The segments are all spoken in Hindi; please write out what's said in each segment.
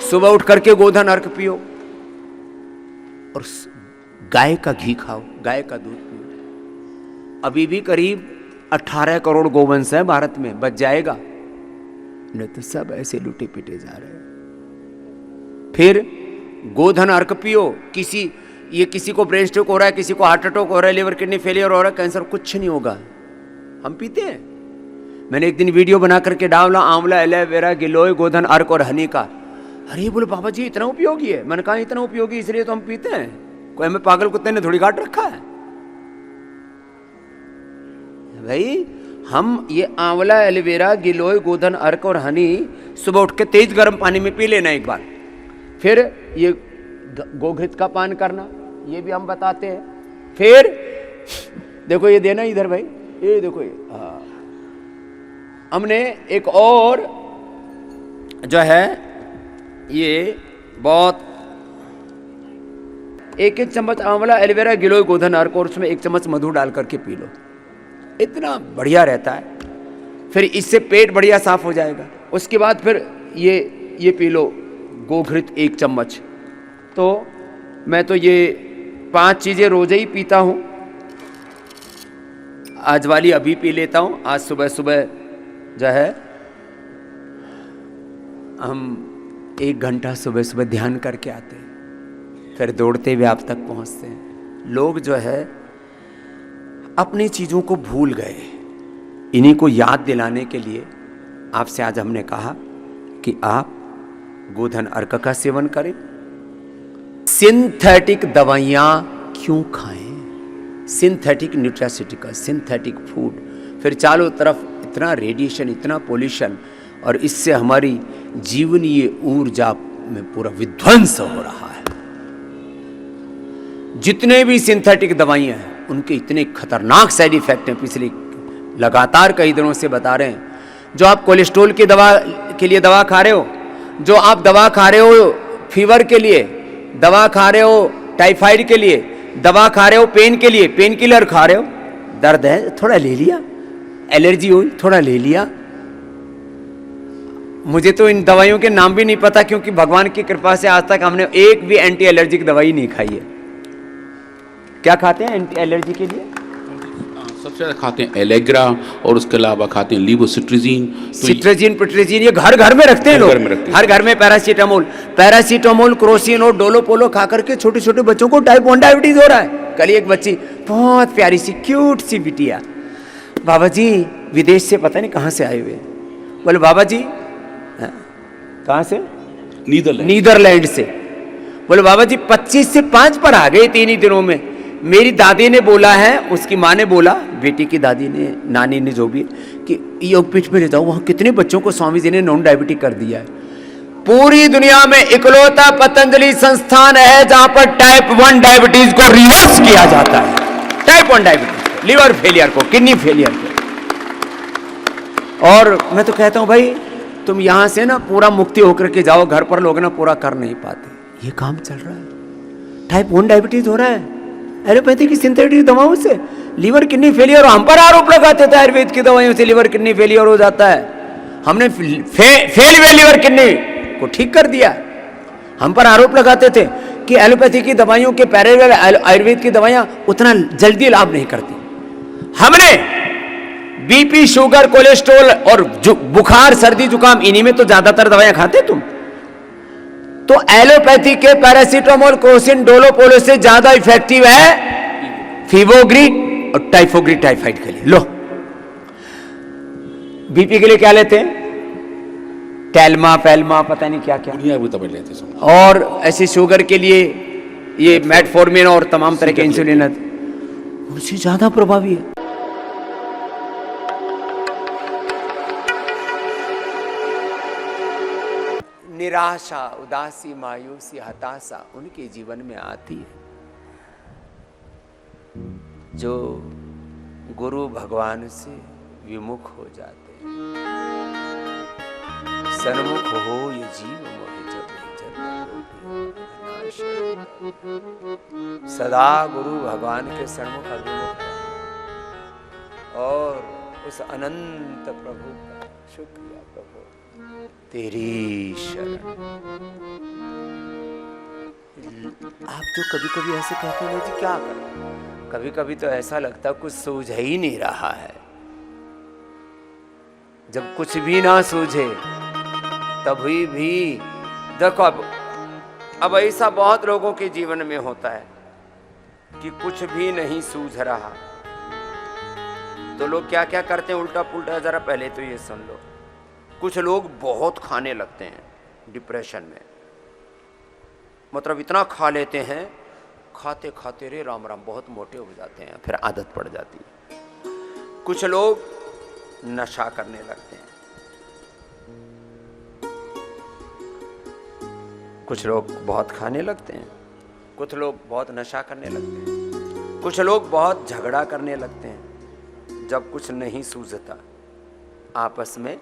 सुबह उठ करके गोधन अर्क पियो और गाय का घी खाओ, गाय का दूध पियो। अभी भी करीब 18 करोड़ गोवंश है भारत में, बच जाएगा नहीं तो सब ऐसे लूटे पीटे जा रहे हैं। फिर गोधन अर्क पियो। किसी को ब्रेन स्ट्रोक हो रहा है, किसी को हार्ट अटैक हो रहा है, लिवर किडनी फेलियर हो रहा है, कैंसर, कुछ नहीं होगा, हम पीते हैं। मैंने एक दिन वीडियो बना करके डाला आंवला, एलोवेरा, गिलोय, गोधन अर्क और हनी का। अरे बोले बाबा जी इतना उपयोगी है। मैंने कहा इतना उपयोगी इसलिए तो हम पीते हैं, कोई हमें पागल कुत्ते ने थोड़ी काट रखा है भाई। हम ये आंवला, एलोवेरा, गिलोय, गोधन अर्क और हनी सुबह उठ के तेज गर्म पानी में पी लेना एक बार। फिर ये गोघृत का पान करना, ये भी हम बताते हैं। फिर देखो ये देना इधर भाई, ये देखो ये हमने एक और जो है ये बहुत 1-1 चम्मच आंवला, एलोवेरा, गिलोय, गोधन अर्क और उसमें 1 चम्मच मधु डाल करके पी लो, इतना बढ़िया रहता है। फिर इससे पेट बढ़िया साफ हो जाएगा। उसके बाद फिर ये पी लो गोघृत 1 चम्मच। तो मैं तो ये 5 चीजें रोज ही पीता हूं। आज वाली अभी पी लेता हूं। आज सुबह सुबह जो है हम 1 घंटा सुबह सुबह ध्यान करके आते हैं, फिर दौड़ते हुए आप तक पहुंचते हैं। लोग जो है अपनी चीजों को भूल गए, इन्हीं को याद दिलाने के लिए आपसे आज हमने कहा कि आप गोधन अर्क का सेवन करें। सिंथेटिक दवाइयां क्यों खाएं? सिंथेटिक न्यूट्रास्यूटिकल, सिंथेटिक फूड, फिर चारों तरफ इतना रेडिएशन, इतना पोल्यूशन, और इससे हमारी जीवनीय ऊर्जा में पूरा विध्वंस हो रहा है। जितने भी सिंथेटिक दवाइयां हैं उनके इतने खतरनाक साइड इफेक्ट हैं, पिछले लगातार कई दिनों से बता रहे हैं। जो आप कोलेस्ट्रॉल की दवा के लिए दवा खा रहे हो, जो आप दवा खा रहे हो फीवर के लिए, दवा खा रहे हो टाइफाइड के लिए, दवा खा रहे हो पेन के लिए, पेन किलर खा रहे हो, दर्द है थोड़ा ले लिया, एलर्जी हुई थोड़ा ले लिया। मुझे तो इन दवाइयों के नाम भी नहीं पता, क्योंकि भगवान की कृपा से आज तक हमने एक भी एंटी एलर्जिक दवाई नहीं खाई है। क्या खाते हैं एंटी एलर्जी के लिए? सबसे ज्यादा खाते हैं एलेग्रा, और उसके अलावा खाते हैं लीवोसिट्रिजीन। सिट्राजीन, पिट्राजीन, ये घर घर में रखते हैं लोग, हर घर में। पैरासीटामोल, क्रोसिन और डोलोपोलो खा करके छोटे छोटे बच्चों को टाइप 1 डायबिटीज हो रहा है। कल एक बच्ची, बहुत प्यारी सी क्यूट सी बिटिया, बाबा जी विदेश से पता नहीं कहां से आए हुए, बोले बाबा जी कहां से? नीदरलैंड से। बोले बाबा जी 25 से 5 पर आ गए 3 ही दिनों में। मेरी दादी ने बोला है, उसकी माँ ने बोला, बेटी की दादी ने, नानी ने, जो भी, कि योगपीठ में ले जाओ, वहां कितने बच्चों को स्वामी जी ने नॉन डायबिटिक कर दिया है। पूरी दुनिया में इकलौता पतंजलि संस्थान है जहां पर टाइप 1 डायबिटीज को रिवर्स किया जाता है। टाइप 1 डायबिटीज, लिवर फेलियर को, किडनी फेलियर को। और मैं तो कहता हूं भाई तुम यहां से ना पूरा मुक्ति होकर के जाओ, घर पर लोग ना पूरा कर नहीं पाते। ये काम चल रहा है, टाइप 1 डायबिटीज हो रहा है एलोपैथी की सिंथेटिक दवाओं से, लीवर किडनी फेलियर। हम पर आरोप लगाते थे आयुर्वेद की दवाइयों से लीवर किडनी फेलियर हो जाता है। हमने फेल हुए लीवर किडनी को ठीक कर दिया। हम पर आरोप लगाते थे कि एलोपैथी की दवाइयों के पैरेलल आयुर्वेद की दवाइयां उतना जल्दी लाभ नहीं करती। हमने बीपी, शुगर, कोलेस्ट्रॉल और बुखार, सर्दी, जुकाम, इन्हीं में तो ज्यादातर दवाइयां खाते तुम। तो एलोपैथी के पैरासीटामोल, क्रोसिन, डोलोपोलो से ज्यादा इफेक्टिव है फीवोग्री और टाइफोग्री टाइफाइड के लिए। लो, बीपी के लिए क्या लेते हैं? टेल्मा, पेल्मा, पता नहीं क्या क्या लेते हैं। और ऐसे शुगर के लिए ये मेटफॉर्मिन और तमाम तरह के इंसुलिन उनसे ज्यादा प्रभावी है। निराशा, उदासी, मायूसी, हताशा उनके जीवन में आती है जो गुरु भगवान से विमुख हो जाते हैं। सन्मुख हो ये जीव मोहि जब सदा गुरु भगवान के सन्मुख अभिमुख और उस अनंत प्रभु का शुक्रिया, प्रभु तेरी शरण। तो कभी कभी ऐसे कहते हैं जी क्या करें, कभी कभी तो ऐसा लगता कुछ सूझ ही नहीं रहा है। जब कुछ भी ना सूझे तभी भी देखो, अब ऐसा बहुत लोगों के जीवन में होता है कि कुछ भी नहीं सूझ रहा, तो लोग क्या क्या करते हैं उल्टा पुल्टा। जरा पहले तो ये सुन लो, कुछ लोग बहुत खाने लगते हैं डिप्रेशन में, मतलब इतना खा लेते हैं, खाते खाते रे राम राम बहुत मोटे हो जाते हैं, फिर आदत पड़ जाती है। कुछ लोग नशा करने लगते हैं, कुछ लोग बहुत खाने लगते हैं, कुछ लोग बहुत नशा करने लगते हैं, कुछ लोग बहुत झगड़ा करने लगते हैं। जब कुछ नहीं सूझता आपस में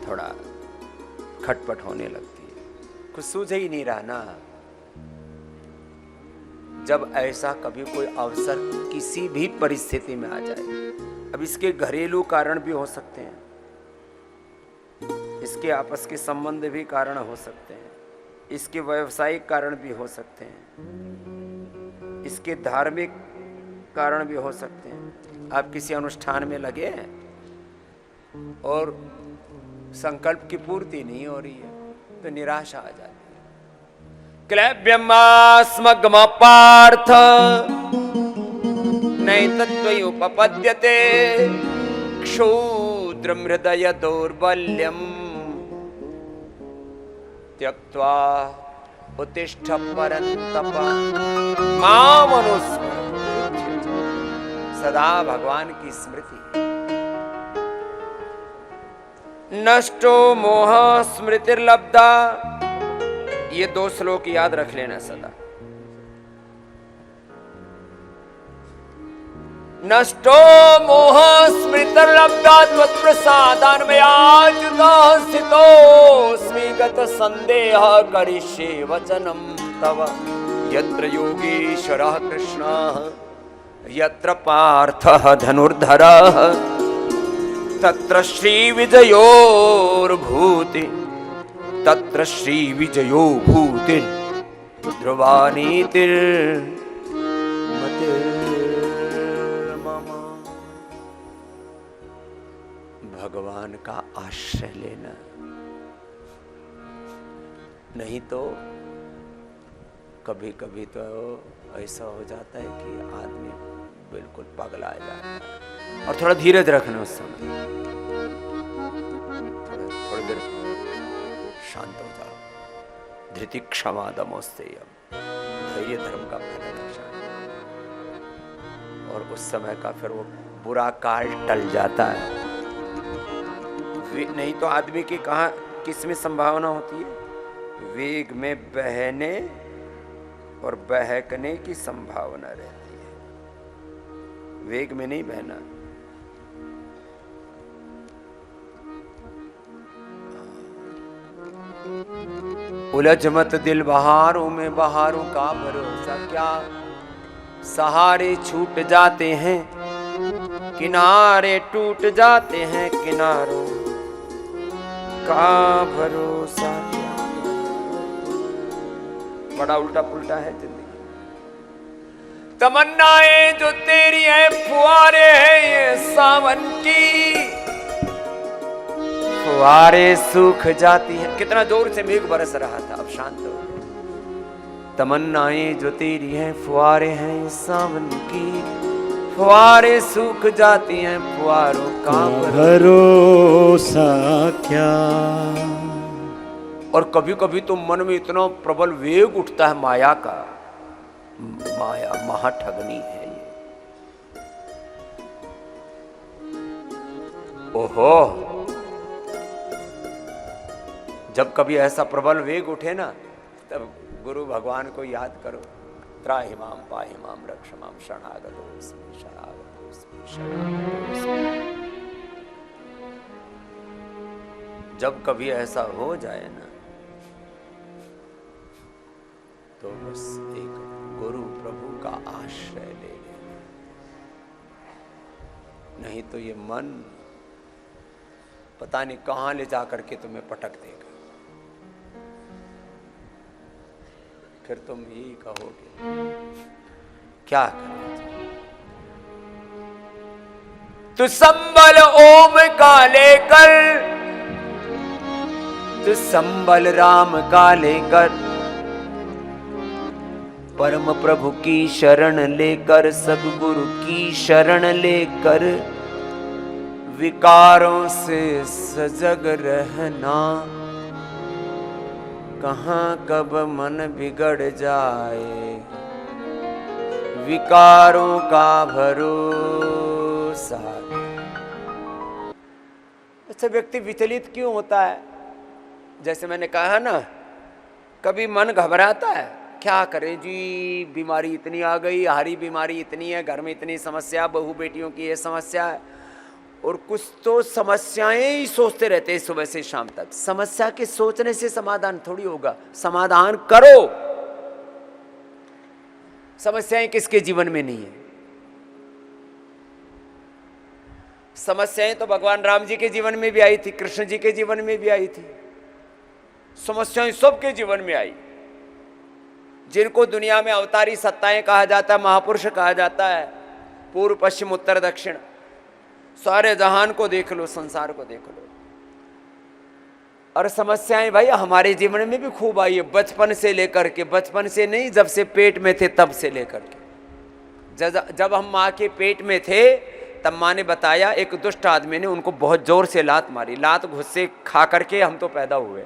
थोड़ा खटपट होने लगती है, कुछ सूझ ही नहीं रहा ना। जब ऐसा कभी कोई अवसर किसी भी परिस्थिति में आ जाए, अब इसके घरेलू कारण भी हो सकते हैं, इसके आपस के संबंध भी कारण हो सकते हैं, इसके व्यावसायिक कारण भी हो सकते हैं, इसके धार्मिक कारण भी हो सकते हैं। आप किसी अनुष्ठान में लगे हैं और संकल्प की पूर्ति नहीं हो रही है तो निराशा आ जाती है। क्लैब्यमास्मग्म पार्थ नैतत्त्वयुपपद्यते क्षुद्रं हृदय दौर्बल्यम् त्यक्त्वा उत्तिष्ठ परन्तप मामनुस्मर। सदा भगवान की स्मृति। नष्टो मोह स्मृतिर्लब्धा, ये 2 श्लोक याद रख लेना सदा। नष्टो मोह स्मृतिर्लब्धा त्वत्प्रसादान्मयाच्युतः स्थितोऽस्मि गत संदेह करिष्ये वचनं तव। यत्र योगेश्वरः कृष्णः यत्र पार्थः धनुर्धरः तत्र श्रीविजयोर्भूति, तत्र श्रीविजयो भूति ध्रुवा नीतिर्मतिर्मम। भगवान का आश्रय लेना, नहीं तो कभी कभी तो ऐसा हो जाता है कि आदमी बिल्कुल पगला जाता है। और थोड़ा धीरज रखना उस समय, थोड़ी देर शांत हो जाओ। धृति क्षमा दमोस्तेयम, धैर्य धर्म का पहला लक्षण। और उस समय का फिर वो बुरा काल टल जाता है। नहीं तो आदमी की कहाँ किस में संभावना होती है? वेग में बहने और बहकने की संभावना रहती है, वेग में नहीं बहना। उलझ मत दिल बहारों में, बहारों का भरोसा क्या, सहारे छूट जाते हैं किनारे टूट जाते हैं, किनारों का भरोसा क्या। बड़ा उल्टा पुल्टा है जिंदगी। तमन्नाएं जो तेरी है फुहारे हैं ये सावन की, फुहारे सूख जाती हैं। कितना जोर से मेघ बरस रहा था, अब शांत हो। तमन्नाएं जो तेरी हैं फुहारे हैं सावन की, फुहारे सूख जाती हैं, फुहारों का भरोसा क्या। और कभी कभी तो मन में इतना प्रबल वेग उठता है माया का, माया महाठगनी है ये। ओहो, जब कभी ऐसा प्रबल वेग उठे ना, तब गुरु भगवान को याद करो। त्राहिमाम पाहिमाम रक्षमाम शरणागतोस्मि शरणागतोस्मि शरणागतोस्मि। जब कभी ऐसा हो जाए ना, तो बस एक गुरु प्रभु का आश्रय ले लेना, नहीं तो ये मन पता नहीं कहां ले जाकर के तुम्हें पटक देगा। फिर तुम यही कहोगे। क्या करें? तू संबल ओम का लेकर, तू संबल राम का लेकर, परम प्रभु की शरण लेकर, सद्गुरु की शरण लेकर, विकारों से सजग रहना, कहां कब मन बिगड़ जाए, विकारों का भरोसा। अच्छा, व्यक्ति विचलित क्यों होता है? जैसे मैंने कहा ना, कभी मन घबराता है, क्या करें जी, बीमारी इतनी आ गई, हारी बीमारी इतनी है, घर में इतनी समस्या, बहू बेटियों की ये समस्या है, और कुछ तो समस्याएं ही सोचते रहते हैं सुबह से शाम तक। समस्या के सोचने से समाधान थोड़ी होगा, समाधान करो। समस्याएं किसके जीवन में नहीं है? समस्याएं तो भगवान राम जी के जीवन में भी आई थी, कृष्ण जी के जीवन में भी आई थी। समस्याएं सबके जीवन में आई। जिनको दुनिया में अवतारी सत्ताएं कहा जाता है, महापुरुष कहा जाता है, पूर्व पश्चिम उत्तर दक्षिण, सारे जहान को देख लो, संसार को देख लो। और समस्याएं भाई हमारे जीवन में भी खूब आई है, बचपन से लेकर के, बचपन से नहीं, जब से पेट में थे तब से लेकर के। जब हम माँ के पेट में थे तब माँ ने बताया, एक दुष्ट आदमी ने उनको बहुत जोर से लात मारी, लात गुस्से खा करके हम तो पैदा हुए।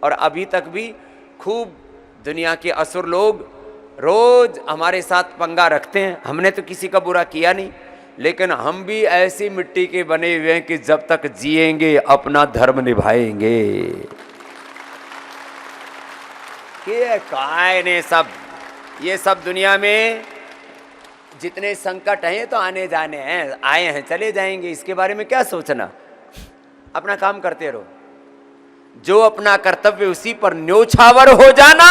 और अभी तक भी खूब दुनिया के असुर लोग रोज हमारे साथ पंगा रखते हैं। हमने तो किसी का बुरा किया नहीं, लेकिन हम भी ऐसी मिट्टी के बने हुए हैं कि जब तक जिएंगे अपना धर्म निभाएंगे। ये काय ने सब, ये सब दुनिया में जितने संकट हैं तो आने जाने हैं, आए हैं चले जाएंगे, इसके बारे में क्या सोचना। अपना काम करते रहो, जो अपना कर्तव्य उसी पर न्योछावर हो जाना।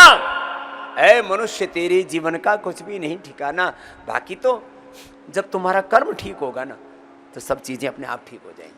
ऐ मनुष्य, तेरे जीवन का कुछ भी नहीं ठिकाना। बाकी तो जब तुम्हारा कर्म ठीक होगा ना, तो सब चीजें अपने आप ठीक हो जाएंगी।